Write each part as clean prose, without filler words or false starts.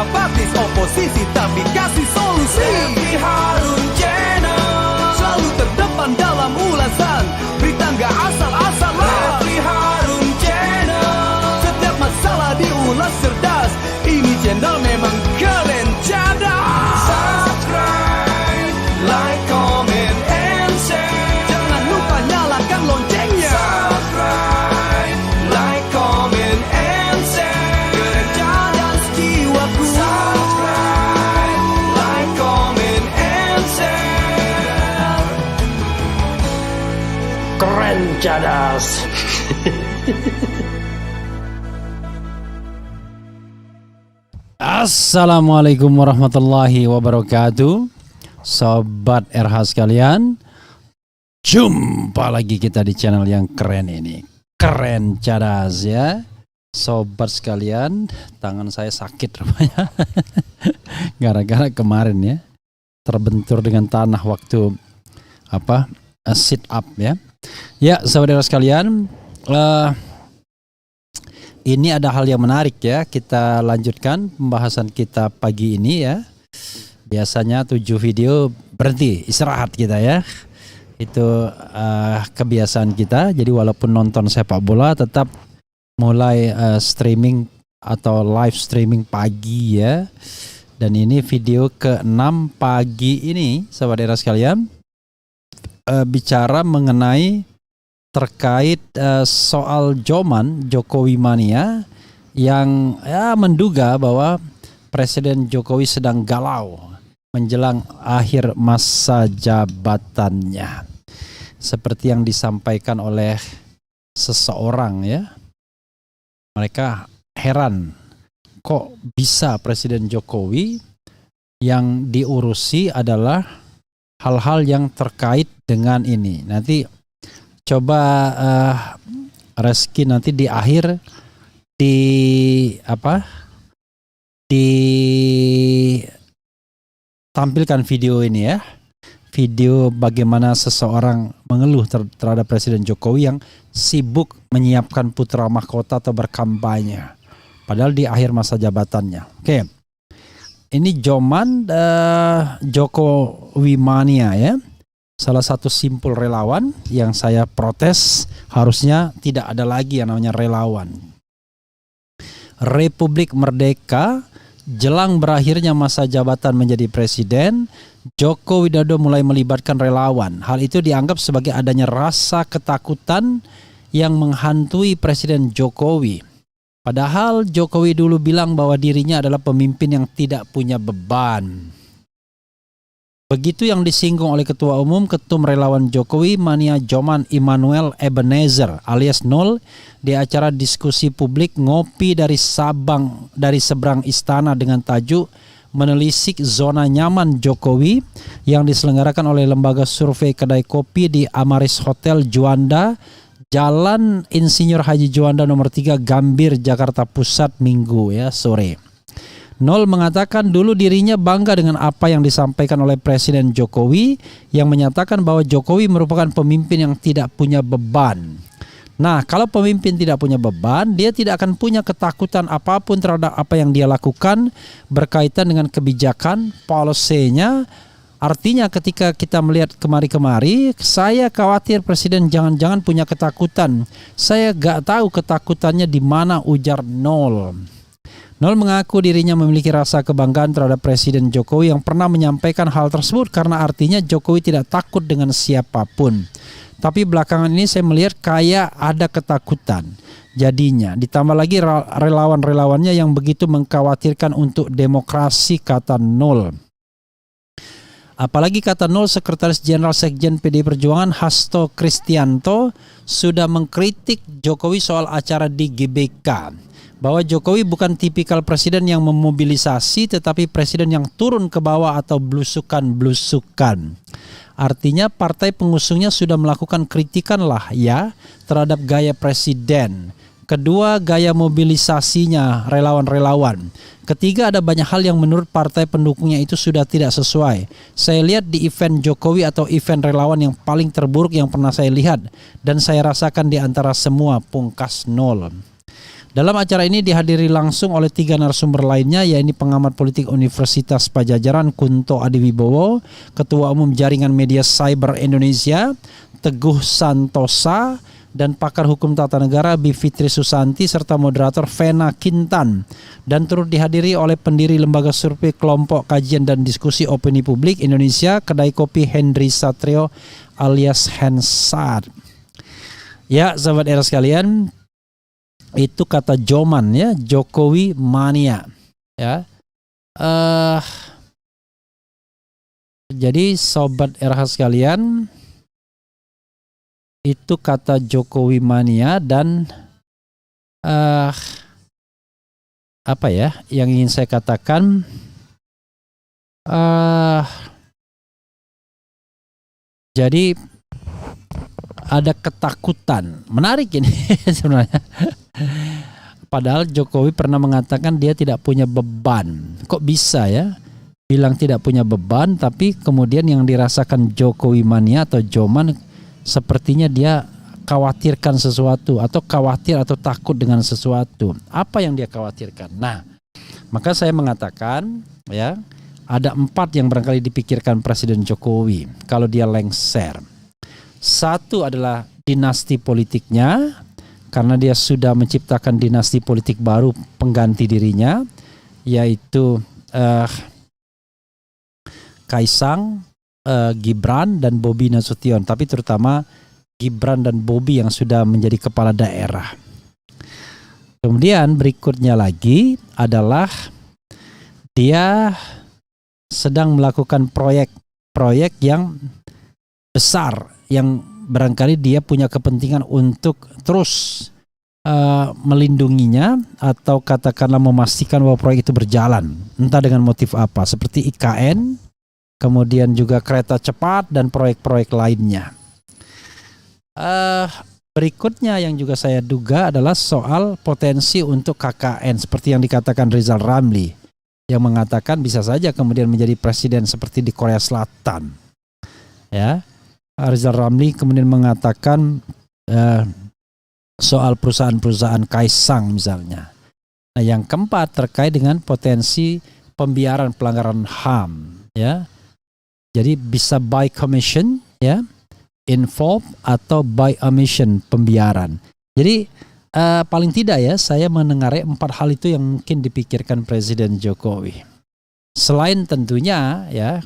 apatis oposisi tapi kasih solusi. Refli Harun Channel selalu terdepan dalam ulasan berita nggak asal-asalan. Refli Harun Channel setiap masalah diulas cerdas. Ini channel memang keren cadas. Subscribe, like, comment, and share. Jangan lupa nyalakan loncengnya. Subscribe, like, comment, and share. Keren cadas jiwaku. Subscribe, like, comment, and share. Keren cadas. Assalamualaikum warahmatullahi wabarakatuh. Sobat RH sekalian, jumpa lagi kita di channel yang keren ini. Keren cadas ya. Sobat sekalian, tangan saya sakit rupanya. Gara-gara kemarin ya terbentur dengan tanah waktu sit up ya. Ya, sobat RH sekalian, ini ada hal yang menarik ya. Kita lanjutkan pembahasan kita pagi ini ya. Biasanya 7 video berhenti, istirahat kita ya. Itu kebiasaan kita. Jadi walaupun nonton sepak bola tetap mulai streaming atau live streaming pagi ya. Dan ini video ke-6 pagi ini sahabat era sekalian. Bicara mengenai terkait soal Jokowi mania yang menduga bahwa Presiden Jokowi sedang galau menjelang akhir masa jabatannya. Seperti yang disampaikan oleh seseorang ya. Mereka heran kok bisa Presiden Jokowi yang diurusi adalah hal-hal yang terkait dengan ini. Nanti coba Reski nanti di akhir tampilkan video ini ya. Video bagaimana seseorang mengeluh terhadap Presiden Jokowi yang sibuk menyiapkan putra mahkota atau berkampanye. Padahal di akhir masa jabatannya. Oke. Ini Joman Jokowi mania ya. Salah satu simpul relawan yang saya protes, harusnya tidak ada lagi yang namanya relawan. Republik Merdeka, jelang berakhirnya masa jabatan menjadi presiden, Joko Widodo mulai melibatkan relawan. Hal itu dianggap sebagai adanya rasa ketakutan yang menghantui Presiden Jokowi. Padahal Jokowi dulu bilang bahwa dirinya adalah pemimpin yang tidak punya beban. Begitu yang disinggung oleh Ketua Umum Ketum Relawan Jokowi Mania Joman Immanuel Ebenezer alias Nol di acara diskusi publik ngopi dari seberang istana dengan tajuk menelisik zona nyaman Jokowi yang diselenggarakan oleh lembaga survei kedai kopi di Amaris Hotel Juanda, Jalan Insinyur Haji Juanda nomor 3 Gambir, Jakarta Pusat Minggu ya sore. Nol mengatakan dulu dirinya bangga dengan apa yang disampaikan oleh Presiden Jokowi yang menyatakan bahwa Jokowi merupakan pemimpin yang tidak punya beban. Nah, kalau pemimpin tidak punya beban, dia tidak akan punya ketakutan apapun terhadap apa yang dia lakukan berkaitan dengan kebijakan, policy-nya. Artinya ketika kita melihat kemari-kemari, saya khawatir Presiden jangan-jangan punya ketakutan. Saya gak tahu ketakutannya di mana, ujar Nol. Nol mengaku dirinya memiliki rasa kebanggaan terhadap Presiden Jokowi yang pernah menyampaikan hal tersebut karena artinya Jokowi tidak takut dengan siapapun. Tapi belakangan ini saya melihat kayak ada ketakutan. Jadinya ditambah lagi relawan-relawannya yang begitu mengkhawatirkan untuk demokrasi, kata Nol. Apalagi kata Nol, Sekretaris Jenderal Sekjen PDI Perjuangan Hasto Kristianto sudah mengkritik Jokowi soal acara di GBK. Bahwa Jokowi bukan tipikal presiden yang memobilisasi tetapi presiden yang turun ke bawah atau blusukan-blusukan. Artinya partai pengusungnya sudah melakukan kritikan lah ya terhadap gaya presiden. Kedua, gaya mobilisasinya relawan-relawan. Ketiga, ada banyak hal yang menurut partai pendukungnya itu sudah tidak sesuai. Saya lihat di event Jokowi atau event relawan yang paling terburuk yang pernah saya lihat dan saya rasakan di antara semua, pungkas Nol. Dalam acara ini dihadiri langsung oleh 3 narasumber lainnya, yaitu pengamat politik Universitas Pajajaran Kunto Adiwibowo, Ketua Umum Jaringan Media Cyber Indonesia Teguh Santosa, dan pakar hukum tata negara Bivitri Susanti, serta moderator Vena Kintan, dan turut dihadiri oleh pendiri Lembaga Survei Kelompok Kajian dan Diskusi Opini Publik Indonesia, Kedai Kopi Henry Satrio alias Hensat. Ya, sahabat era sekalian, itu kata Joman ya, Jokowi mania ya. Jadi sobat RH sekalian, itu kata Jokowi mania, dan apa ya yang ingin saya katakan, jadi ada ketakutan. Menarik ini sebenarnya. Padahal Jokowi pernah mengatakan dia tidak punya beban. Kok bisa ya bilang tidak punya beban, tapi kemudian yang dirasakan Jokowi mania atau Joman, sepertinya dia khawatirkan sesuatu, atau khawatir atau takut dengan sesuatu. Apa yang dia khawatirkan? Nah, maka saya mengatakan ya, ada 4 yang barangkali dipikirkan Presiden Jokowi kalau dia lengser. 1 adalah dinasti politiknya, karena dia sudah menciptakan dinasti politik baru pengganti dirinya, yaitu Kaisang, Gibran, dan Bobi Nasution. Tapi terutama Gibran dan Bobi yang sudah menjadi kepala daerah. Kemudian berikutnya lagi adalah dia sedang melakukan proyek-proyek yang besar, yang barangkali dia punya kepentingan untuk terus melindunginya, atau katakanlah memastikan bahwa proyek itu berjalan, entah dengan motif apa, seperti IKN, kemudian juga kereta cepat dan proyek-proyek lainnya. Berikutnya yang juga saya duga adalah soal potensi untuk KKN, seperti yang dikatakan Rizal Ramli, yang mengatakan bisa saja kemudian menjadi presiden seperti di Korea Selatan. Ya, Rizal Ramli kemudian mengatakan soal perusahaan-perusahaan Kaisang misalnya. Nah, yang keempat terkait dengan potensi pembiaran pelanggaran HAM, ya. Jadi bisa by commission, ya, involve, atau by omission, pembiaran. Jadi paling tidak ya, saya mendengar 4 hal itu yang mungkin dipikirkan Presiden Jokowi. Selain tentunya ya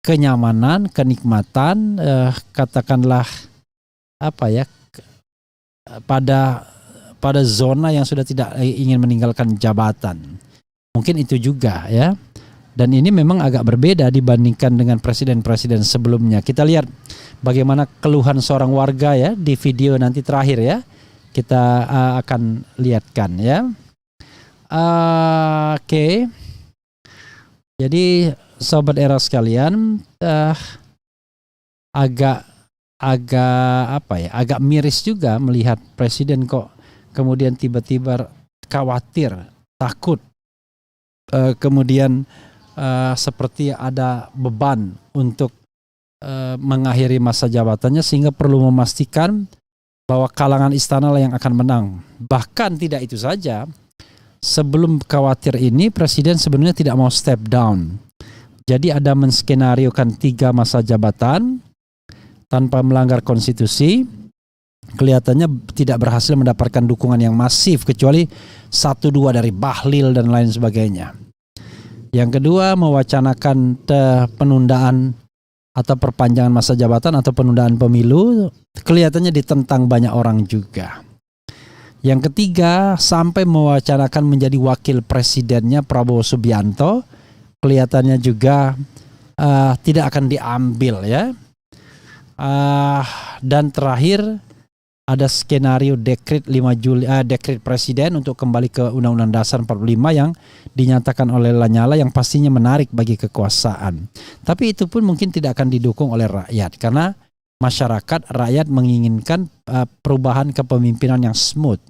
kenyamanan, kenikmatan, katakanlah apa ya, pada zona yang sudah tidak ingin meninggalkan jabatan. Mungkin itu juga ya. Dan ini memang agak berbeda dibandingkan dengan presiden-presiden sebelumnya. Kita lihat bagaimana keluhan seorang warga ya di video nanti terakhir ya. Kita akan lihatkan ya. Oke. Jadi sobat era sekalian, agak miris juga melihat presiden kok kemudian tiba-tiba khawatir, takut, kemudian seperti ada beban untuk mengakhiri masa jabatannya, sehingga perlu memastikan bahwa kalangan istana lah yang akan menang. Bahkan tidak itu saja, sebelum khawatir ini presiden sebenarnya tidak mau step down. Jadi ada menskenariokan 3 masa jabatan tanpa melanggar konstitusi. Kelihatannya tidak berhasil mendapatkan dukungan yang masif, kecuali 1-2 dari Bahlil dan lain sebagainya. Yang kedua, mewacanakan penundaan atau perpanjangan masa jabatan atau penundaan pemilu, kelihatannya ditentang banyak orang juga. Yang ketiga, sampai mewacanakan menjadi wakil presidennya Prabowo Subianto, kelihatannya juga tidak akan diambil ya. Dan terakhir ada skenario dekret 5 Juli, dekret presiden untuk kembali ke Undang-Undang Dasar 45 yang dinyatakan oleh Lanyala, yang pastinya menarik bagi kekuasaan. Tapi itu pun mungkin tidak akan didukung oleh rakyat, karena rakyat menginginkan perubahan kepemimpinan yang smooth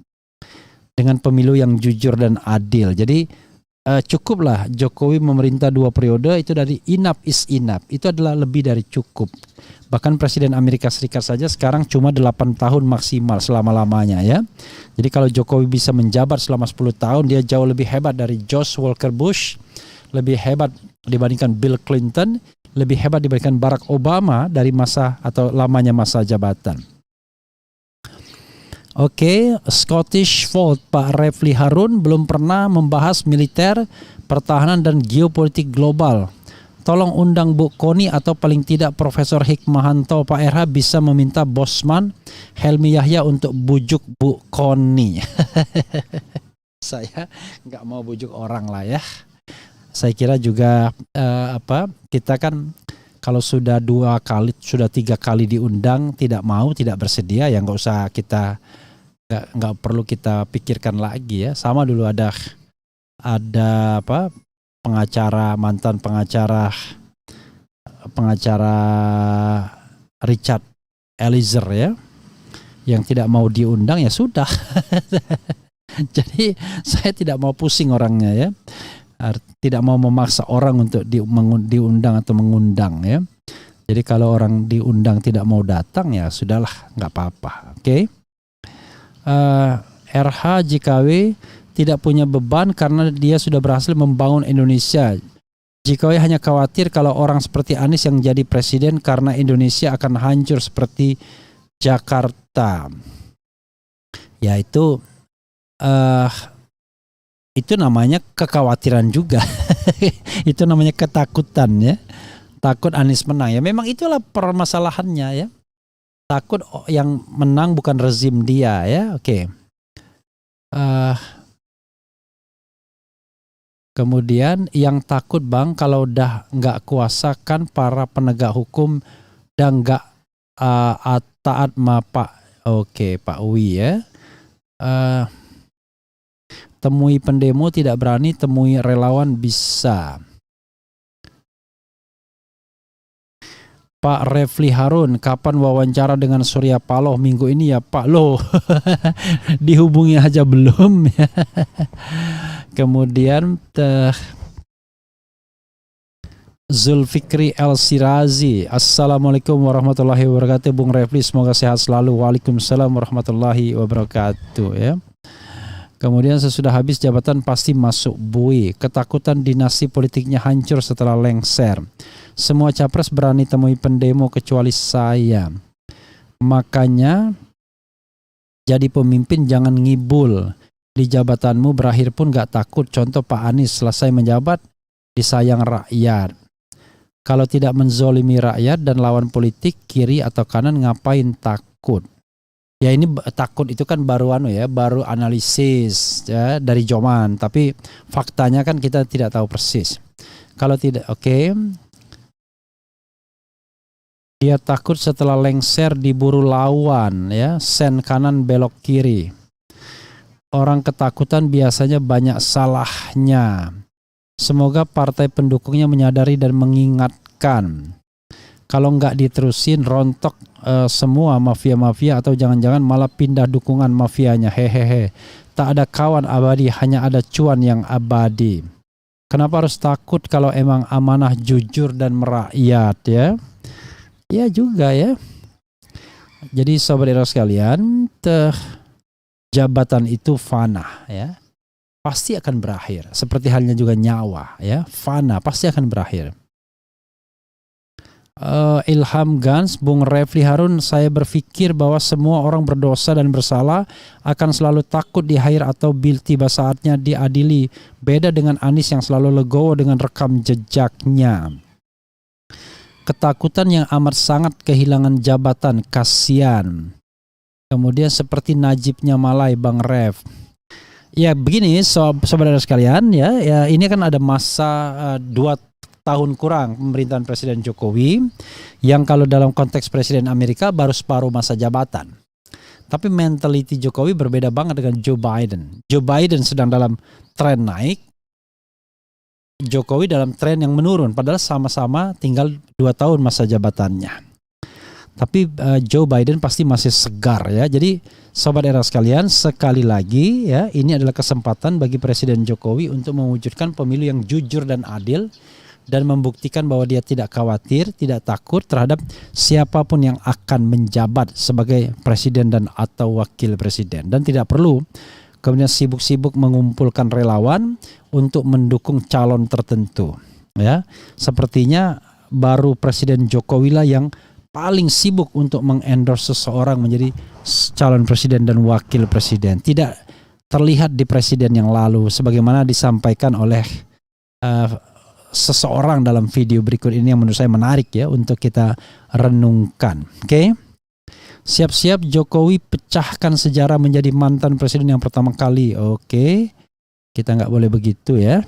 dengan pemilu yang jujur dan adil. Jadi cukuplah Jokowi memerintah 2 periode, itu dari enough is enough. Itu adalah lebih dari cukup. Bahkan Presiden Amerika Serikat saja sekarang cuma 8 tahun maksimal selama-lamanya ya. Jadi kalau Jokowi bisa menjabat selama 10 tahun, dia jauh lebih hebat dari George Walker Bush, lebih hebat dibandingkan Bill Clinton, lebih hebat dibandingkan Barack Obama dari masa atau lamanya masa jabatan. Oke, Scottish Fold Pak Refli Harun belum pernah membahas militer, pertahanan dan geopolitik global. Tolong undang Bu Koni atau paling tidak Profesor Hikmahanto. Pak RH bisa meminta Bosman Helmi Yahya untuk bujuk Bu Koni. Saya nggak mau bujuk orang lah ya. Saya kira juga kita kan kalau sudah 2 kali, sudah 3 kali diundang tidak mau, tidak bersedia, ya nggak usah kita nggak perlu kita pikirkan lagi ya. Sama dulu ada mantan pengacara Richard Eliezer ya, yang tidak mau diundang, ya sudah. Jadi saya tidak mau pusing orangnya ya, tidak mau memaksa orang untuk diundang atau mengundang ya. Jadi kalau orang diundang tidak mau datang, ya sudahlah, nggak apa-apa. Oke. RH JKW tidak punya beban karena dia sudah berhasil membangun Indonesia. JKW hanya khawatir kalau orang seperti Anies yang jadi presiden karena Indonesia akan hancur seperti Jakarta. Ya itu namanya kekhawatiran juga. Itu namanya ketakutan ya. Takut Anies menang ya. Memang itulah permasalahannya ya. Takut yang menang bukan rezim dia ya. Oke. Kemudian yang takut Bang kalau udah nggak kuasa kan para penegak hukum dan nggak taat Pak. Oke, Pak Wi ya. Temui pendemo tidak berani, temui relawan bisa. Pak Refli Harun, kapan wawancara dengan Surya Paloh minggu ini ya Pak? Loh, dihubungi aja belum ya. Kemudian Zulfikri El Sirazi, Assalamualaikum warahmatullahi wabarakatuh. Bung Refli, semoga sehat selalu. Waalaikumsalam warahmatullahi wabarakatuh ya. Kemudian sesudah habis jabatan pasti masuk bui. Ketakutan dinasti politiknya hancur setelah lengser. Semua capres berani temui pendemo kecuali saya. Makanya jadi pemimpin jangan ngibul. Di jabatanmu berakhir pun gak takut. Contoh Pak Anies selesai menjabat disayang rakyat. Kalau tidak menzolimi rakyat dan lawan politik kiri atau kanan ngapain takut? Ya ini takut itu kan baru baru analisis ya dari Joman, tapi faktanya kan kita tidak tahu persis. Kalau tidak, oke. Dia takut setelah lengser diburu lawan ya, sen kanan belok kiri. Orang ketakutan biasanya banyak salahnya. Semoga partai pendukungnya menyadari dan mengingatkan. Kalau nggak diterusin rontok semua mafia-mafia atau jangan-jangan malah pindah dukungan mafianya. Hehehe. Tak ada kawan abadi, hanya ada cuan yang abadi. Kenapa harus takut kalau emang amanah jujur dan merakyat ya? Ya juga ya. Jadi saudara sekalian, jabatan itu fana ya. Pasti akan berakhir. Seperti halnya juga nyawa ya, fana pasti akan berakhir. Ilham Gans, Bung Refli Harun, saya berpikir bahwa semua orang berdosa dan bersalah akan selalu takut di akhir atau bil tiba saatnya diadili. Beda dengan Anies yang selalu legowo dengan rekam jejaknya. Ketakutan yang amat sangat kehilangan jabatan, kasihan. Kemudian seperti Najibnya Malai, Bang Ref. Ya begini saudara sekalian ya ini kan ada masa 2 tahun kurang pemerintahan Presiden Jokowi yang kalau dalam konteks Presiden Amerika baru separuh masa jabatan. Tapi mentality Jokowi berbeda banget dengan Joe Biden. Joe Biden sedang dalam tren naik, Jokowi dalam tren yang menurun, padahal sama-sama tinggal 2 tahun masa jabatannya. Tapi Joe Biden pasti masih segar ya. Jadi sobat era sekalian, sekali lagi ya, ini adalah kesempatan bagi Presiden Jokowi untuk mewujudkan pemilu yang jujur dan adil dan membuktikan bahwa dia tidak khawatir, tidak takut terhadap siapapun yang akan menjabat sebagai presiden dan atau wakil presiden, dan tidak perlu kemudian sibuk-sibuk mengumpulkan relawan untuk mendukung calon tertentu ya. Sepertinya baru Presiden Jokowi lah yang paling sibuk untuk mengendorse seseorang menjadi calon presiden dan wakil presiden. Tidak terlihat di presiden yang lalu sebagaimana disampaikan oleh seseorang dalam video berikut ini yang menurut saya menarik ya untuk kita renungkan. Oke. Siap-siap Jokowi pecahkan sejarah menjadi mantan presiden yang pertama kali. Oke. Kita nggak boleh begitu ya.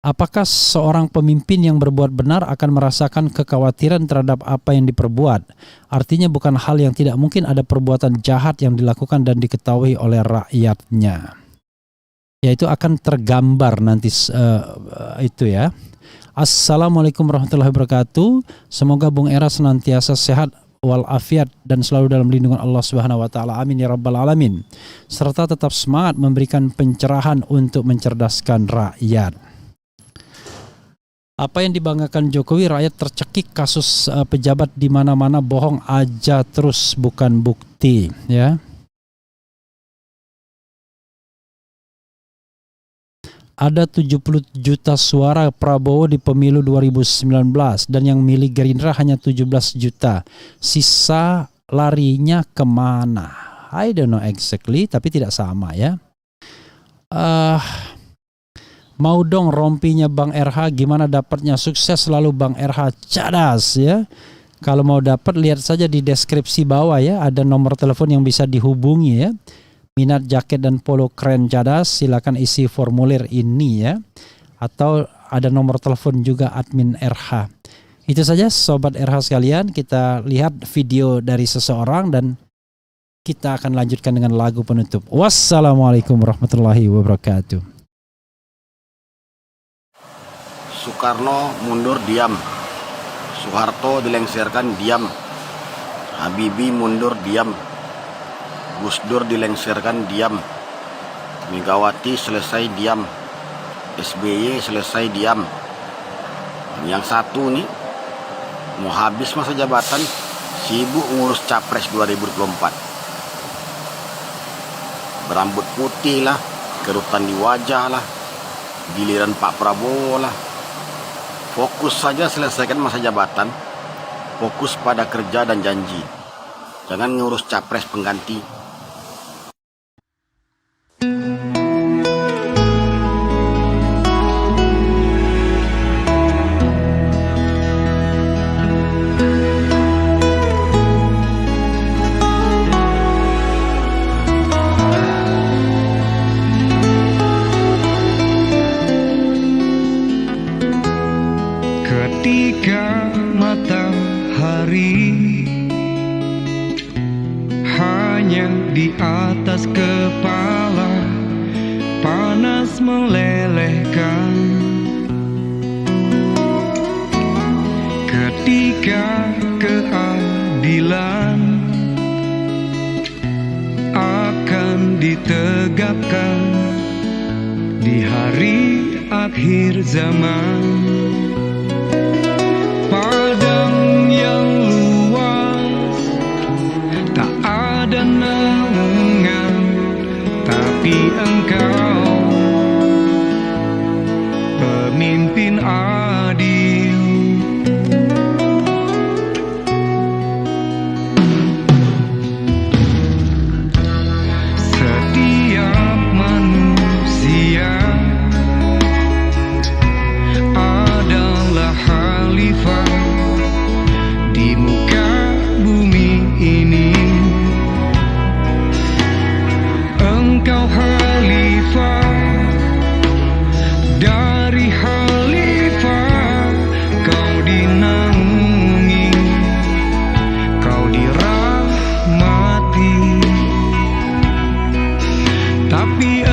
Apakah seorang pemimpin yang berbuat benar akan merasakan kekhawatiran terhadap apa yang diperbuat? Artinya bukan hal yang tidak mungkin ada perbuatan jahat yang dilakukan dan diketahui oleh rakyatnya. Yaitu akan tergambar nanti itu ya. Assalamualaikum warahmatullahi wabarakatuh. Semoga Bung Era senantiasa sehat walafiat dan selalu dalam lindungan Allah Subhanahu wa taala. Amin ya rabbal alamin. Serta tetap semangat memberikan pencerahan untuk mencerdaskan rakyat. Apa yang dibanggakan Jokowi, rakyat tercekik kasus pejabat di mana-mana bohong aja terus bukan bukti ya. Ada 70 juta suara Prabowo di pemilu 2019 dan yang milih Gerindra hanya 17 juta. Sisa larinya kemana? I don't know exactly, tapi tidak sama ya. Mau dong rompinya Bang RH, gimana dapatnya? Sukses selalu Bang RH, cadas ya. Kalau mau dapat lihat saja di deskripsi bawah ya, ada nomor telepon yang bisa dihubungi ya. Minat jaket dan polo keren cadas, silakan isi formulir ini ya. Atau ada nomor telepon juga admin RH. Itu saja sobat RH sekalian, kita lihat video dari seseorang dan kita akan lanjutkan dengan lagu penutup. Wassalamualaikum warahmatullahi wabarakatuh. Soekarno mundur diam, Soeharto dilengsarkan diam, Habibie mundur diam, Gus Dur dilengsarkan diam, Megawati selesai diam, SBY selesai diam. Yang satu nih mau habis masa jabatan, sibuk ngurus Capres 2024. Berambut putih lah, kerutan di wajah lah, giliran Pak Prabowo lah. Fokus saja selesaikan masa jabatan, fokus pada kerja dan janji. Jangan ngurus capres pengganti. Ketika matahari hanya di atas kepala, panas melelehkan. Ketika keadilan akan ditegakkan di hari akhir zaman. Padang yang luas tak ada naungan, tapi engkau pemimpin adil. Setiap manusia adalah khalifah di muka bumi ini. Engkau khalifah dari khalifah, kau dinaungi, kau dirahmati, tapi